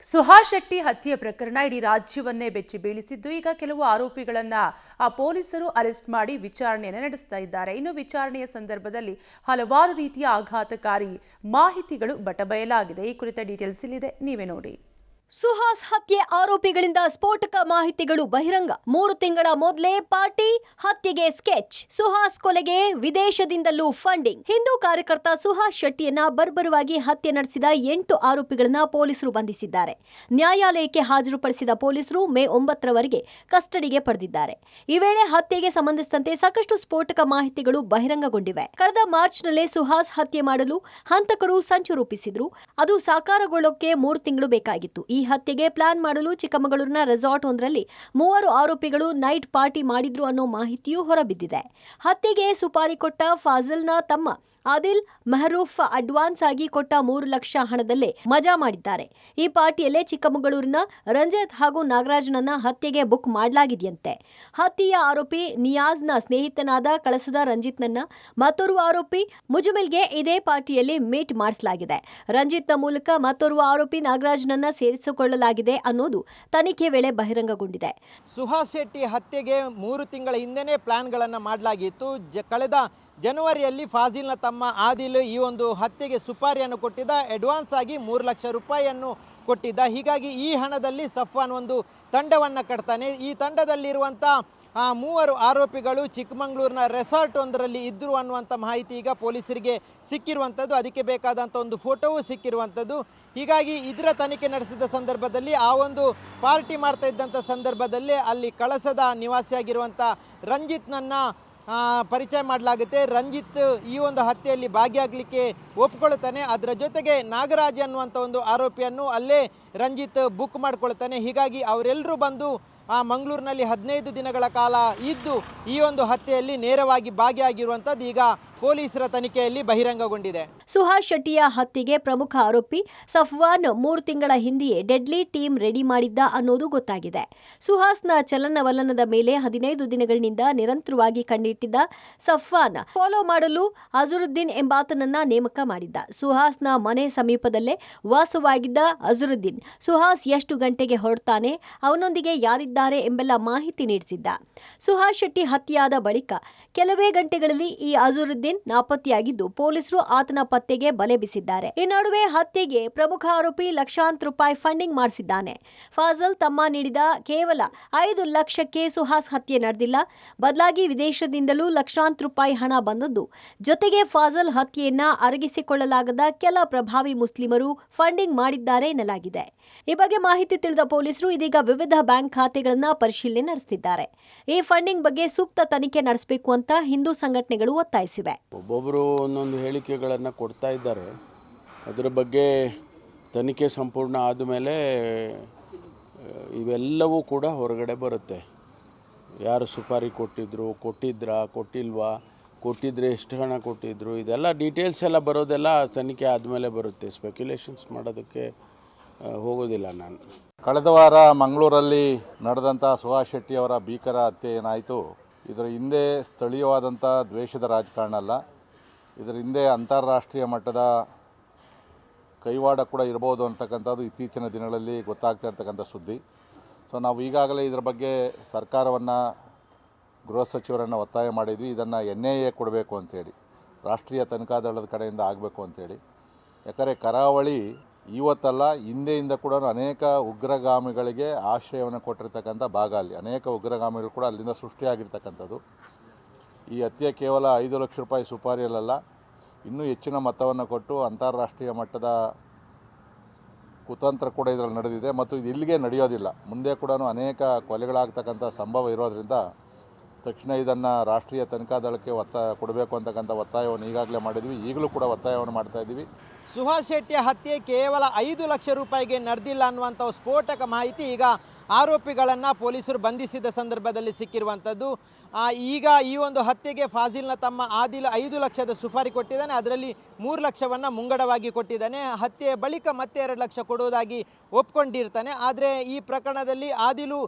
ಸುಹಾಸ್ ಶೆಟ್ಟಿ ಹತ್ಯೆ ಪ್ರಕರಣ ಇಡೀ ರಾಜ್ಯವನ್ನೇ ಬೆಚ್ಚಿ ಬೀಳಿಸಿದ್ದು. ಈಗ ಕೆಲವು ಆರೋಪಿಗಳನ್ನ ಪೊಲೀಸರು ಅರೆಸ್ಟ್ ಮಾಡಿ ವಿಚಾರಣೆಯನ್ನು ನಡೆಸ್ತಾ ಇದ್ದಾರೆ. ಇನ್ನು ವಿಚಾರಣೆಯ ಸಂದರ್ಭದಲ್ಲಿ ಹಲವಾರು ರೀತಿಯ ಆಘಾತಕಾರಿ ಮಾಹಿತಿಗಳು ಬಟಬಯಲಾಗಿದೆ. ಈ ಕುರಿತ ಡೀಟೇಲ್ಸ್ ಇಲ್ಲಿದೆ, ನೀವೇ ನೋಡಿ. ಸುಹಾಸ್ ಹತ್ಯೆ ಆರೋಪಿಗಳಿಂದ ಸ್ಫೋಟಕ ಮಾಹಿತಿಗಳು ಬಹಿರಂಗ. 3 ತಿಂಗಳ ಮೊದಲೇ ಪಾರ್ಟಿ, ಹತ್ಯೆಗೆ ಸ್ಕೆಚ್. ಸುಹಾಸ್ ಕೊಲೆಗೆ ವಿದೇಶದಿಂದಲೂ ಫಂಡಿಂಗ್. ಹಿಂದೂ ಕಾರ್ಯಕರ್ತ ಸುಹಾಸ್ ಶೆಟ್ಟಿಯನ್ನ ಬರ್ಬರವಾಗಿ ಹತ್ಯೆ ನಡೆಸಿದ 8 ಆರೋಪಿಗಳನ್ನ ಪೊಲೀಸರು ಬಂಧಿಸಿದ್ದಾರೆ. ನ್ಯಾಯಾಲಯಕ್ಕೆ ಹಾಜರುಪಡಿಸಿದ ಪೊಲೀಸರು ಮೇ 9ರವರೆಗೆ ಕಸ್ಟಡಿಗೆ ಪಡೆದಿದ್ದಾರೆ. ಈ ವೇಳೆ ಹತ್ಯೆಗೆ ಸಂಬಂಧಿಸಿದಂತೆ ಸಾಕಷ್ಟು ಸ್ಫೋಟಕ ಮಾಹಿತಿಗಳು ಬಹಿರಂಗಗೊಂಡಿವೆ. ಕಳೆದ ಮಾರ್ಚ್ನಲ್ಲೇ ಸುಹಾಸ್ ಹತ್ಯೆ ಮಾಡಲು ಹಂತಕರು ಸಂಚು ರೂಪಿಸಿದ್ರು. ಅದು ಸಾಕಾರಗೊಳ್ಳೋಕೆ 3 ತಿಂಗಳು ಬೇಕಾಗಿತ್ತು. ಈ ಹತ್ಯೆಗೆ ಪ್ಲಾನ್ ಮಾಡಲು ಚಿಕ್ಕಮಗಳೂರಿನ ರೆಸಾರ್ಟ್ ಒಂದರಲ್ಲಿ 3 ಆರೋಪಿಗಳು ನೈಟ್ ಪಾರ್ಟಿ ಮಾಡಿದ್ರು ಅನ್ನೋ ಮಾಹಿತಿಯೂ ಹೊರಬಿದ್ದಿದೆ. ಹತ್ಯೆಗೆ ಸುಪಾರಿ ಕೊಟ್ಟ ಫಾಜಲ್ನ ತಮ್ಮ ಆದಿಲ್ ಮೆಹರೂಫ್ ಅಡ್ವಾನ್ಸ್ ಆಗಿ ಕೊಟ್ಟ 3 ಲಕ್ಷ ಹಣದಲ್ಲೇ ಮಜಾ ಮಾಡಿದ್ದಾರೆ. ಈ ಪಾರ್ಟಿಯಲ್ಲೇ ಚಿಕ್ಕಮಗಳೂರಿನ ರಂಜಿತ್ ಹಾಗೂ ನಾಗರಾಜ್ನನ್ನ ಹತ್ಯೆಗೆ ಬುಕ್ ಮಾಡಲಾಗಿದೆಯಂತೆ. ಹತ್ಯೆಯ ಆರೋಪಿ ನಿಯಾಜ್ನ ಸ್ನೇಹಿತನಾದ ಕಳಸದ ರಂಜಿತ್ನನ್ನ ಮತ್ತೋರ್ವ ಆರೋಪಿ ಮುಜಮಿಲ್ಗೆ ಇದೇ ಪಾರ್ಟಿಯಲ್ಲಿ ಮೀಟ್ ಮಾಡಿಸಲಾಗಿದೆ. ರಂಜಿತ್ನ ಮೂಲಕ ಮತ್ತೋರ್ವ ಆರೋಪಿ ನಾಗರಾಜ್ನನ್ನ ಸೇರಿಸಿಕೊಳ್ಳಲಾಗಿದೆ ಅನ್ನೋದು ತನಿಖೆ ವೇಳೆ ಬಹಿರಂಗಗೊಂಡಿದೆ. ಸುಹಾಸ್ ಶೆಟ್ಟಿ ಹತ್ಯೆಗೆ 3 ತಿಂಗಳ ಹಿಂದೆನೇ ಪ್ಲಾನ್ಗಳನ್ನು ಮಾಡಲಾಗಿತ್ತು. ಕಳೆದ ಜನವರಿಯಲ್ಲಿ ಫಾಜಿಲ್ನ ತಮ್ಮ ಆದಿಲ್ ಈ ಒಂದು ಹತ್ಯೆಗೆ ಸುಪಾರಿಯನ್ನು ಕೊಟ್ಟಿದ್ದ. ಅಡ್ವಾನ್ಸ್ ಆಗಿ 3 ಲಕ್ಷ ರೂಪಾಯಿಯನ್ನು ಕೊಟ್ಟಿದ್ದ. ಹೀಗಾಗಿ ಈ ಹಣದಲ್ಲಿ ಸಫ್ವಾನ್ ಒಂದು ತಂಡವನ್ನು ಕಟ್ತಾನೆ. ಈ ತಂಡದಲ್ಲಿರುವಂಥ 3 ಆರೋಪಿಗಳು ಚಿಕ್ಕಮಗಳೂರಿನ ರೆಸಾರ್ಟ್ ಒಂದರಲ್ಲಿ ಇದ್ದರು ಅನ್ನುವಂಥ ಮಾಹಿತಿ ಈಗ ಪೊಲೀಸರಿಗೆ ಸಿಕ್ಕಿರುವಂಥದ್ದು. ಅದಕ್ಕೆ ಬೇಕಾದಂಥ ಒಂದು ಫೋಟೋವೂ ಸಿಕ್ಕಿರುವಂಥದ್ದು. ಹೀಗಾಗಿ ಇದರ ತನಿಖೆ ನಡೆಸಿದ ಸಂದರ್ಭದಲ್ಲಿ ಆ ಒಂದು ಪಾರ್ಟಿ ಮಾಡ್ತಾ ಇದ್ದಂಥ ಸಂದರ್ಭದಲ್ಲಿ ಅಲ್ಲಿ ಕಳಸದ ನಿವಾಸಿಯಾಗಿರುವಂಥ ರಂಜಿತ್ನನ್ನು ಪರಿಚಯ ಮಾಡಲಾಗುತ್ತೆ. ರಂಜಿತ್ ಈ ಒಂದು ಹತ್ಯೆಯಲ್ಲಿ ಭಾಗಿಯಾಗಲಿಕ್ಕೆ ಒಪ್ಕೊಳ್ತಾನೆ. ಅದರ ಜೊತೆಗೆ ನಾಗರಾಜ್ ಅನ್ನುವಂಥ ಒಂದು ಆರೋಪಿಯನ್ನು ಅಲ್ಲೇ ರಂಜಿತ್ ಬುಕ್ ಮಾಡ್ಕೊಳ್ತಾನೆ. ಹೀಗಾಗಿ ಅವರೆಲ್ಲರೂ ಬಂದು ಮಂಗಳೂರಿನಲ್ಲಿ 15 ದಿನಗಳ ಕಾಲ ಇದ್ದು ಈ ಒಂದು ಹತ್ಯೆಯಲ್ಲಿ ನೇರವಾಗಿ ಭಾಗಿಯಾಗಿರುವಂಥದ್ದು ಈಗ ಪೊಲೀಸರ ತನಿಖೆಯಲ್ಲಿ ಬಹಿರಂಗಗೊಂಡಿದೆ. ಸುಹಾಸ್ ಶೆಟ್ಟಿಯ ಹತ್ಯೆಗೆ ಪ್ರಮುಖ ಆರೋಪಿ ಸಫ್ವಾನ್ 3 ತಿಂಗಳ ಹಿಂದೆಯೇ ಡೆಡ್ಲಿ ಟೀಮ್ ರೆಡಿ ಮಾಡಿದ್ದ ಅನ್ನೋದು ಗೊತ್ತಾಗಿದೆ. ಸುಹಾಸ್ನ ಚಲನವಲನದ ಮೇಲೆ 15 ದಿನಗಳಿಂದ ನಿರಂತರವಾಗಿ ಕಣ್ಣಿಟ್ಟಿದ್ದ ಸಫ್ವಾನ್ ಫಾಲೋ ಮಾಡಲು ಅಜರುದ್ದೀನ್ ಎಂಬಾತನನ್ನ ನೇಮಕ ಮಾಡಿದ್ದ. ಸುಹಾಸ್ನ ಮನೆ ಸಮೀಪದಲ್ಲೇ ವಾಸವಾಗಿದ್ದ ಅಜರುದ್ದೀನ್ ಸುಹಾಸ್ ಎಷ್ಟು ಗಂಟೆಗೆ ಹೊರಡ್ತಾನೆ, ಅವನೊಂದಿಗೆ ಯಾರಿದ್ದಾರೆ ಎಂಬೆಲ್ಲ ಮಾಹಿತಿ ನೀಡುತ್ತಿದ್ದ. ಸುಹಾಸ್ ಶೆಟ್ಟಿ ಹತ್ಯೆಯಾದ ಬಳಿಕ ಕೆಲವೇ ಗಂಟೆಗಳಲ್ಲಿ ಈ ಅಜರುದ್ದೀನ್ ನಾಪತ್ತೆಯಾಗಿದ್ದು ಪೊಲೀಸರು ಆತನ ಪತ್ತೆಗೆ ಬಲೆ ಬೀಸಿದ್ದಾರೆ. ಈ ನಡುವೆ ಹತ್ಯೆಗೆ ಪ್ರಮುಖ ಆರೋಪಿ ಲಕ್ಷಾಂತರ ರೂಪಾಯಿ ಫಂಡಿಂಗ್ ಮಾಡಿಸಿದ್ದಾನೆ. ಫಾಜಲ್ ತಮ್ಮ ನೀಡಿದ ಕೇವಲ 5 ಲಕ್ಷಕ್ಕೆ ಸುಹಾಸ್ ಹತ್ಯೆ ನಡೆದಿಲ್ಲ, ಬದಲಾಗಿ ವಿದೇಶದಿಂದಲೂ ಲಕ್ಷಾಂತರ ರೂಪಾಯಿ ಹಣ ಬಂದದ್ದು. ಜೊತೆಗೆ ಫಾಜಲ್ ಹತ್ಯೆಯನ್ನ ಅರಗಿಸಿಕೊಳ್ಳಲಾಗದ ಕೆಲ ಪ್ರಭಾವಿ ಮುಸ್ಲಿಮರು ಫಂಡಿಂಗ್ ಮಾಡಿದ್ದಾರೆ ಎನ್ನಲಾಗಿದೆ. ಈ ಬಗ್ಗೆ ಮಾಹಿತಿ ತಿಳಿದ ಪೊಲೀಸರು ಇದೀಗ ವಿವಿಧ ಬ್ಯಾಂಕ್ ಖಾತೆಗಳನ್ನ ಪರಿಶೀಲನೆ ನಡೆಸುತ್ತಿದ್ದಾರೆ. ಈ ಫಂಡಿಂಗ್ ಬಗ್ಗೆ ಸೂಕ್ತ ತನಿಖೆ ನಡೆಸಬೇಕು ಅಂತ ಹಿಂದೂ ಸಂಘಟನೆಗಳು ಒತ್ತಾಯಿಸಿವೆ. ಒಬ್ಬೊಬ್ಬರು ಒಂದೊಂದು ಹೇಳಿಕೆಗಳನ್ನು ಕೊಡ್ತಾ ಇದ್ದಾರೆ. ಅದರ ಬಗ್ಗೆ ತನಿಖೆ ಸಂಪೂರ್ಣ ಆದಮೇಲೆ ಇವೆಲ್ಲವೂ ಕೂಡ ಹೊರಗಡೆ ಬರುತ್ತೆ. ಯಾರು ಸುಪಾರಿ ಕೊಟ್ಟಿದ್ರಾ ಕೊಟ್ಟಿಲ್ವಾ, ಕೊಟ್ಟಿದ್ರೆ ಎಷ್ಟು ಹಣ ಕೊಟ್ಟಿದ್ರು, ಇದೆಲ್ಲ ಡೀಟೇಲ್ಸ್ ಎಲ್ಲ ಬರೋದೆಲ್ಲ ತನಿಖೆ ಆದಮೇಲೆ ಬರುತ್ತೆ. ಸ್ಪೆಕ್ಯುಲೇಷನ್ಸ್ ಮಾಡೋದಕ್ಕೆ ಹೋಗೋದಿಲ್ಲ ನಾನು. ಕಳೆದ ವಾರ ಮಂಗಳೂರಲ್ಲಿ ನಡೆದಂಥ ಸುಹಾಸ್ ಶೆಟ್ಟಿಯವರ ಭೀಕರ ಹತ್ಯೆ ಏನಾಯಿತು, ಇದರ ಹಿಂದೆ ಸ್ಥಳೀಯವಾದಂಥ ದ್ವೇಷದ ರಾಜಕಾರಣ ಅಲ್ಲ, ಇದರ ಹಿಂದೆ ಅಂತಾರಾಷ್ಟ್ರೀಯ ಮಟ್ಟದ ಕೈವಾಡ ಕೂಡ ಇರ್ಬೋದು ಅಂತಕ್ಕಂಥದ್ದು ಇತ್ತೀಚಿನ ದಿನಗಳಲ್ಲಿ ಗೊತ್ತಾಗ್ತಾ ಇರ್ತಕ್ಕಂಥ ಸುದ್ದಿ. ಸೊ ನಾವು ಈಗಾಗಲೇ ಇದರ ಬಗ್ಗೆ ಸರ್ಕಾರವನ್ನು, ಗೃಹ ಸಚಿವರನ್ನು ಒತ್ತಾಯ ಮಾಡಿದ್ವಿ. ಇದನ್ನು NIA ಕೊಡಬೇಕು ಅಂಥೇಳಿ, ರಾಷ್ಟ್ರೀಯ ತನಿಖಾ ದಳದ ಕಡೆಯಿಂದ ಆಗಬೇಕು ಅಂಥೇಳಿ. ಯಾಕಂದರೆ ಕರಾವಳಿ ಇವತ್ತಲ್ಲ, ಹಿಂದೆಯಿಂದ ಕೂಡ ಅನೇಕ ಉಗ್ರಗಾಮಿಗಳಿಗೆ ಆಶ್ರಯವನ್ನು ಕೊಟ್ಟಿರ್ತಕ್ಕಂಥ ಭಾಗ. ಅಲ್ಲಿ ಅನೇಕ ಉಗ್ರಗಾಮಿಗಳು ಕೂಡ ಅಲ್ಲಿಂದ ಸೃಷ್ಟಿಯಾಗಿರ್ತಕ್ಕಂಥದ್ದು. ಈ ಹತ್ಯೆ ಕೇವಲ 5 ಲಕ್ಷ ರೂಪಾಯಿ ಸುಪಾರಿಯಲ್ಲ, ಇನ್ನೂ ಹೆಚ್ಚಿನ ಮೊತ್ತವನ್ನು ಕೊಟ್ಟು ಅಂತಾರಾಷ್ಟ್ರೀಯ ಮಟ್ಟದ ಕುತಂತ್ರ ಕೂಡ ಇದರಲ್ಲಿ ನಡೆದಿದೆ. ಮತ್ತು ಇದು ಇಲ್ಲಿಗೆ ನಡೆಯೋದಿಲ್ಲ, ಮುಂದೆ ಕೂಡ ಅನೇಕ ಕೊಲೆಗಳಾಗ್ತಕ್ಕಂಥ ಸಂಭವ ಇರೋದರಿಂದ ತಕ್ಷಣ ಇದನ್ನು ರಾಷ್ಟ್ರೀಯ ತನಿಖಾ ದಳಕ್ಕೆ ಕೊಡಬೇಕು ಅಂತಕ್ಕಂಥ ಒತ್ತಾಯವನ್ನು ಈಗಾಗಲೇ ಮಾಡಿದ್ವಿ, ಈಗಲೂ ಕೂಡ ಒತ್ತಾಯವನ್ನು ಮಾಡ್ತಾ ಇದ್ದೀವಿ. ಸುಹಾಸ್ ಶೆಟ್ಟಿಯ ಹತ್ಯೆ ಕೇವಲ 5 ಲಕ್ಷ ರೂಪಾಯಿಗೆ ನಡೆದಿಲ್ಲ ಅನ್ನುವಂಥ ಸ್ಫೋಟಕ ಮಾಹಿತಿ ಈಗ ಆರೋಪಿಗಳನ್ನು ಪೊಲೀಸರು ಬಂಧಿಸಿದ ಸಂದರ್ಭದಲ್ಲಿ ಸಿಕ್ಕಿರುವಂಥದ್ದು. ಈಗ ಈ ಒಂದು ಹತ್ಯೆಗೆ ಫಾಜಿಲ್ನ ತಮ್ಮ ಆದಿಲ್ 5 ಲಕ್ಷದ ಸುಪಾರಿ ಕೊಟ್ಟಿದ್ದಾನೆ. ಅದರಲ್ಲಿ 3 ಲಕ್ಷವನ್ನು ಮುಂಗಡವಾಗಿ ಕೊಟ್ಟಿದ್ದಾನೆ. ಹತ್ಯೆಯ ಬಳಿಕ ಮತ್ತೆ 2 ಲಕ್ಷ ಕೊಡುವುದಾಗಿ ಒಪ್ಕೊಂಡಿರ್ತಾನೆ. ಆದರೆ ಈ ಪ್ರಕರಣದಲ್ಲಿ ಆದಿಲು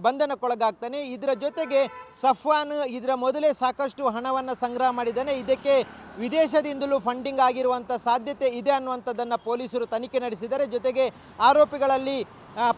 ಬಂಧನಕ್ಕೊಳಗಾಗ್ತಾನೆ. ಇದರ ಜೊತೆಗೆ ಸಫ್ವಾನ್ ಇದರ ಮೊದಲೇ ಸಾಕಷ್ಟು ಹಣವನ್ನು ಸಂಗ್ರಹ ಮಾಡಿದ್ದಾನೆ. ಇದಕ್ಕೆ ವಿದೇಶದಿಂದಲೂ ಫಂಡಿಂಗ್ ಆಗಿರುವಂಥ ಸಾಧ್ಯತೆ ಇದೆ ಅನ್ನುವಂಥದ್ದನ್ನು ಪೊಲೀಸರು ತನಿಖೆ ನಡೆಸಿದ್ದಾರೆ. ಜೊತೆಗೆ ಆರೋಪಿಗಳಲ್ಲಿ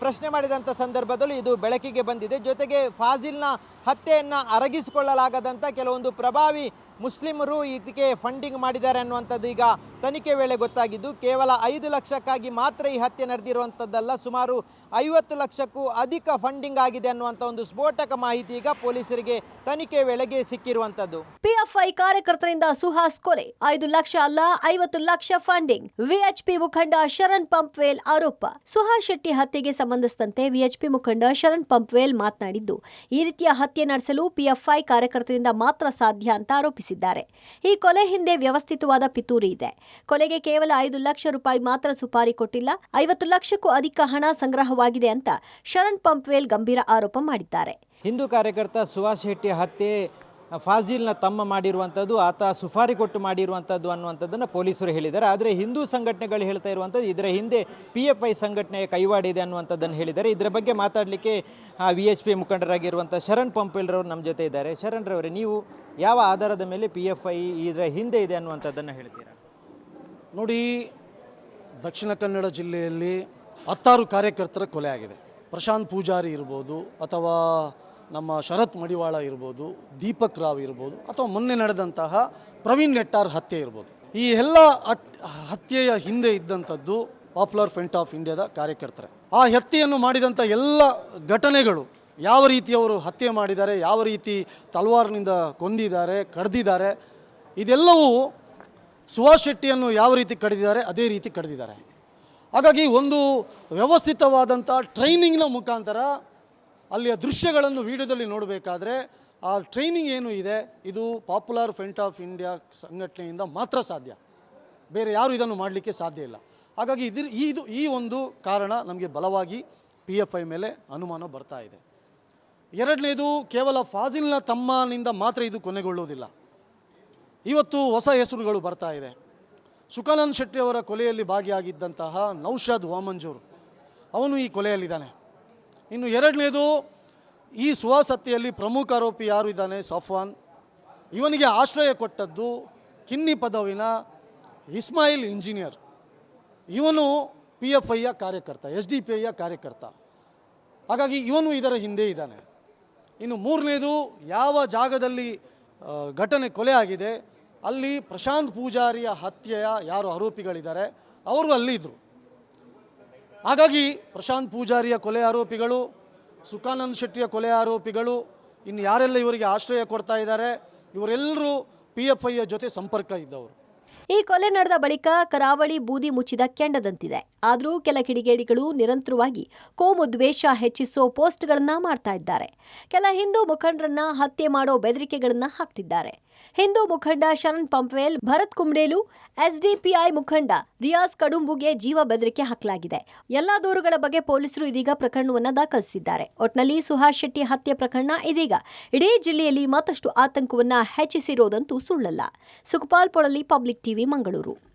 ಪ್ರಶ್ನೆ ಮಾಡಿದಂಥ ಸಂದರ್ಭದಲ್ಲಿ ಇದು ಬೆಳಕಿಗೆ ಬಂದಿದೆ. ಜೊತೆಗೆ ಫಾಜಿಲ್ನ ಹತ್ಯೆಯನ್ನು ಅರಗಿಸಿಕೊಳ್ಳಲಾಗದಂಥ ಕೆಲವೊಂದು ಪ್ರಭಾವಿ ಮುಸ್ಲಿಮರು ಇದಕ್ಕೆ ಫಂಡಿಂಗ್ ಮಾಡಿದ್ದಾರೆ ಅನ್ನುವಂಥದ್ದು ಈಗ ತನಿಖೆ ವೇಳೆ ಗೊತ್ತಾಗಿದ್ದು, ಕೇವಲ 5 ಲಕ್ಷಕ್ಕಾಗಿ ಮಾತ್ರ ಈ ಹತ್ಯೆ ನಡೆದಿರುವಂಥದ್ದಲ್ಲ, ಸುಮಾರು 50 ಲಕ್ಷಕ್ಕೂ ಅಧಿಕ ಫಂಡಿಂಗ್ ಆಗಿದೆ ಅನ್ನುವಂಥ ಒಂದು ಸ್ಫೋಟಕ ಮಾಹಿತಿ ಈಗ ಪೊಲೀಸರಿಗೆ ತನಿಖೆ ವೇಳೆಗೆ ಸಿಕ್ಕಿರುವಂಥದ್ದು. ಪಿಎಫ್ಐ ಕಾರ್ಯಕರ್ತರಿಂದ ಸುಹಾಸ್ ಕೊಲೆ, 5 ಲಕ್ಷ ಅಲ್ಲ 50 ಲಕ್ಷ ಫಂಡಿಂಗ್. ವಿಎಚ್ಪಿ ಮುಖಂಡ ಶರಣ್ ಪಂಪ್ವೇಲ್ ಆರೋಪ. ಸುಹಾಸ್ ಶೆಟ್ಟಿ ಹತ್ಯೆಗೆ ಸಂಬಂಧಿಸಿದಂತೆ ವಿಎಚ್ಪಿ ಮುಖಂಡ ಶರಣ್ ಪಂಪ್ವೇಲ್ ಮಾತನಾಡಿದ್ದು, ಈ ರೀತಿಯ ಹತ್ಯೆ ನಡೆಸಲು ಪಿಎಫ್ಐ ಕಾರ್ಯಕರ್ತರಿಂದ ಮಾತ್ರ ಸಾಧ್ಯ ಅಂತ ಆರೋಪಿಸಿದ್ದಾರೆ. ಈ ಕೊಲೆ ಹಿಂದೆ ವ್ಯವಸ್ಥಿತವಾದ ಪಿತೂರಿ ಇದೆ. ಕೊಲೆಗೆ ಕೇವಲ 5 ಲಕ್ಷ ರೂಪಾಯಿ ಮಾತ್ರ ಸುಪಾರಿ ಕೊಟ್ಟಿಲ್ಲ, 50 ಲಕ್ಷಕ್ಕೂ ಅಧಿಕ ಹಣ ಸಂಗ್ರಹವಾಗಿದೆ ಅಂತ ಶರಣ್ ಪಂಪ್ವೇಲ್ ಗಂಭೀರ ಆರೋಪ ಮಾಡಿದ್ದಾರೆ. ಹಿಂದೂ ಕಾರ್ಯಕರ್ತ ಸುಹಾಸ್ ಶೆಟ್ಟಿ ಹತ್ಯೆ ಫಾಜಿಲ್ನ ತಮ್ಮ ಮಾಡಿರುವಂಥದ್ದು, ಆತ ಸುಪಾರಿ ಕೊಟ್ಟು ಮಾಡಿರುವಂಥದ್ದು ಅನ್ನುವಂಥದ್ದನ್ನು ಪೊಲೀಸರು ಹೇಳಿದ್ದಾರೆ. ಆದರೆ ಹಿಂದೂ ಸಂಘಟನೆಗಳು ಹೇಳ್ತಾ ಇರುವಂಥದ್ದು ಇದರ ಹಿಂದೆ PFI ಸಂಘಟನೆಯ ಕೈವಾಡಿದೆ ಅನ್ನುವಂಥದ್ದನ್ನು ಹೇಳಿದ್ದಾರೆ. ಇದರ ಬಗ್ಗೆ ಮಾತಾಡಲಿಕ್ಕೆ VHP ಮುಖಂಡರಾಗಿರುವಂಥ ಶರಣ್ ಪಂಪೇಲ್ರವರು ನಮ್ಮ ಜೊತೆ ಇದ್ದಾರೆ. ಶರಣ್ರವರೇ, ನೀವು ಯಾವ ಆಧಾರದ ಮೇಲೆ PFI ಇದರ ಹಿಂದೆ ಇದೆ ಅನ್ನುವಂಥದ್ದನ್ನು ಹೇಳ್ತೀರಾ? ನೋಡಿ, ದಕ್ಷಿಣ ಕನ್ನಡ ಜಿಲ್ಲೆಯಲ್ಲಿ 16 ಕಾರ್ಯಕರ್ತರ ಕೊಲೆ ಆಗಿದೆ. ಪ್ರಶಾಂತ್ ಪೂಜಾರಿ ಇರ್ಬೋದು, ಅಥವಾ ನಮ್ಮ ಶರತ್ ಮಡಿವಾಳ ಇರ್ಬೋದು, ದೀಪಕ್ ರಾವ್ ಇರ್ಬೋದು, ಅಥವಾ ಮೊನ್ನೆ ನಡೆದಂತಹ ಪ್ರವೀಣ್ ನೆಟ್ಟಾರ್ ಹತ್ಯೆ ಇರ್ಬೋದು. ಈ ಎಲ್ಲ ಹತ್ಯೆಯ ಹಿಂದೆ ಇದ್ದಂಥದ್ದು ಪಾಪ್ಯುಲರ್ ಫ್ರಂಟ್ ಆಫ್ ಇಂಡಿಯಾದ ಕಾರ್ಯಕರ್ತರೆ. ಆ ಹತ್ಯೆಯನ್ನು ಮಾಡಿದಂಥ ಎಲ್ಲ ಘಟನೆಗಳು, ಯಾವ ರೀತಿ ಅವರು ಹತ್ಯೆ ಮಾಡಿದ್ದಾರೆ, ಯಾವ ರೀತಿ ತಲವಾರಿನಿಂದ ಕೊಂದಿದ್ದಾರೆ, ಕಡ್ದಿದ್ದಾರೆ, ಇದೆಲ್ಲವೂ ಸುಹಾಸ್ ಶೆಟ್ಟಿಯನ್ನು ಯಾವ ರೀತಿ ಕಡಿದಿದ್ದಾರೆ ಅದೇ ರೀತಿ ಕಡಿದಿದ್ದಾರೆ. ಹಾಗಾಗಿ ಒಂದು ವ್ಯವಸ್ಥಿತವಾದಂಥ ಟ್ರೈನಿಂಗ್ನ ಮುಖಾಂತರ ಅಲ್ಲಿಯ ದೃಶ್ಯಗಳನ್ನು ವಿಡಿಯೋದಲ್ಲಿ ನೋಡಬೇಕಾದ್ರೆ ಆ ಟ್ರೈನಿಂಗ್ ಏನು ಇದೆ, ಇದು ಪಾಪ್ಯುಲರ್ ಫ್ರಂಟ್ ಆಫ್ ಇಂಡಿಯಾ ಸಂಘಟನೆಯಿಂದ ಮಾತ್ರ ಸಾಧ್ಯ, ಬೇರೆ ಯಾರು ಇದನ್ನು ಮಾಡಲಿಕ್ಕೆ ಸಾಧ್ಯ ಇಲ್ಲ. ಹಾಗಾಗಿ ಈ ಒಂದು ಕಾರಣ ನಮಗೆ ಬಲವಾಗಿ PFI ಮೇಲೆ ಅನುಮಾನ ಬರ್ತಾ ಇದೆ. ಎರಡನೇದು, ಕೇವಲ ಫಾಜಿಲ್ನ ತಮ್ಮನಿಂದ ಮಾತ್ರ ಇದು ಕೊನೆಗೊಳ್ಳುವುದಿಲ್ಲ. ಇವತ್ತು ಹೊಸ ಹೆಸರುಗಳು ಬರ್ತಾ ಇದೆ. ಸುಖಾನಂದ್ ಶೆಟ್ಟಿ ಅವರ ಕೊಲೆಯಲ್ಲಿ ಭಾಗಿಯಾಗಿದ್ದಂತಹ ನೌಶಾದ್ ವಾಮಂಜೂರ್, ಅವನು ಈ ಕೊಲೆಯಲ್ಲಿದ್ದಾನೆ. ಇನ್ನು ಎರಡನೇದು, ಈ ಸುಹಾಸ್ ಹತ್ಯೆಯಲ್ಲಿ ಪ್ರಮುಖ ಆರೋಪಿ ಯಾರು ಇದ್ದಾನೆ, ಸಫ್ವಾನ್, ಇವನಿಗೆ ಆಶ್ರಯ ಕೊಟ್ಟದ್ದು ಕಿನ್ನಿ ಪದವಿನ ಇಸ್ಮಾಯಿಲ್ ಇಂಜಿನಿಯರ್. ಇವನು PFIಯ ಕಾರ್ಯಕರ್ತ, SDPIಯ ಕಾರ್ಯಕರ್ತ. ಹಾಗಾಗಿ ಇವನು ಇದರ ಹಿಂದೆ ಇದ್ದಾನೆ. ಇನ್ನು ಮೂರನೇದು, ಯಾವ ಜಾಗದಲ್ಲಿ ಘಟನೆ ಕೊಲೆ ಆಗಿದೆ ಅಲ್ಲಿ ಪ್ರಶಾಂತ್ ಪೂಜಾರಿಯ ಹತ್ಯೆಯ ಯಾರು ಆರೋಪಿಗಳಿದ್ದಾರೆ ಅವರು ಅಲ್ಲಿ ಇದ್ದರು. ಹಾಗಾಗಿ ಪ್ರಶಾಂತ್ ಪೂಜಾರಿಯ ಕೊಲೆ ಆರೋಪಿಗಳು, ಸುಖಾನಂದ್ ಶೆಟ್ಟಿಯ ಕೊಲೆ ಆರೋಪಿಗಳು, ಇನ್ನು ಯಾರೆಲ್ಲ ಇವರಿಗೆ ಆಶ್ರಯ ಕೊಡ್ತಾ ಇದ್ದಾರೆ, ಇವರೆಲ್ಲರೂ PFIಯ ಜೊತೆ ಸಂಪರ್ಕ ಇದ್ದವರು. ಈ ಕೊಲೆ ನಡೆದ ಬಳಿಕ ಕರಾವಳಿ ಬೂದಿ ಮುಚ್ಚಿದ ಕೆಂಡದಂತಿದೆ. ಆದರೂ ಕೆಲ ಕಿಡಿಗೇಡಿಗಳು ನಿರಂತರವಾಗಿ ಕೋಮು ದ್ವೇಷ ಹೆಚ್ಚಿಸೋ ಪೋಸ್ಟ್ಗಳನ್ನ ಮಾಡ್ತಾ ಇದ್ದಾರೆ. ಕೆಲ ಹಿಂದೂ ಮುಖಂಡರನ್ನ ಹತ್ಯೆ ಮಾಡೋ ಬೆದರಿಕೆಗಳನ್ನ ಹಾಕ್ತಿದ್ದಾರೆ. ಹಿಂದೂ ಮುಖಂಡ ಶರಣ್ ಪಂಪ್ವೇಲ್, ಭರತ್ ಕುಂಬ್ಡೇಲು, SDPI ಮುಖಂಡ ರಿಯಾಜ್ ಕಡುಂಬುಗೆ ಜೀವ ಬೆದರಿಕೆ ಹಾಕಲಾಗಿದೆ. ಎಲ್ಲಾ ದೂರುಗಳ ಬಗ್ಗೆ ಪೊಲೀಸರು ಇದೀಗ ಪ್ರಕರಣವನ್ನ ದಾಖಲಿಸಿದ್ದಾರೆ. ಒಟ್ನಲ್ಲಿ ಸುಹಾಸ್ ಶೆಟ್ಟಿ ಹತ್ಯೆ ಪ್ರಕರಣ ಇದೀಗ ಇಡೀ ಜಿಲ್ಲೆಯಲ್ಲಿ ಮತ್ತಷ್ಟು ಆತಂಕವನ್ನ ಹೆಚ್ಚಿಸಿರೋದಂತೂ ಸುಳ್ಳಲ್ಲ. Sukhpal Polali, public TV, Mangaluru.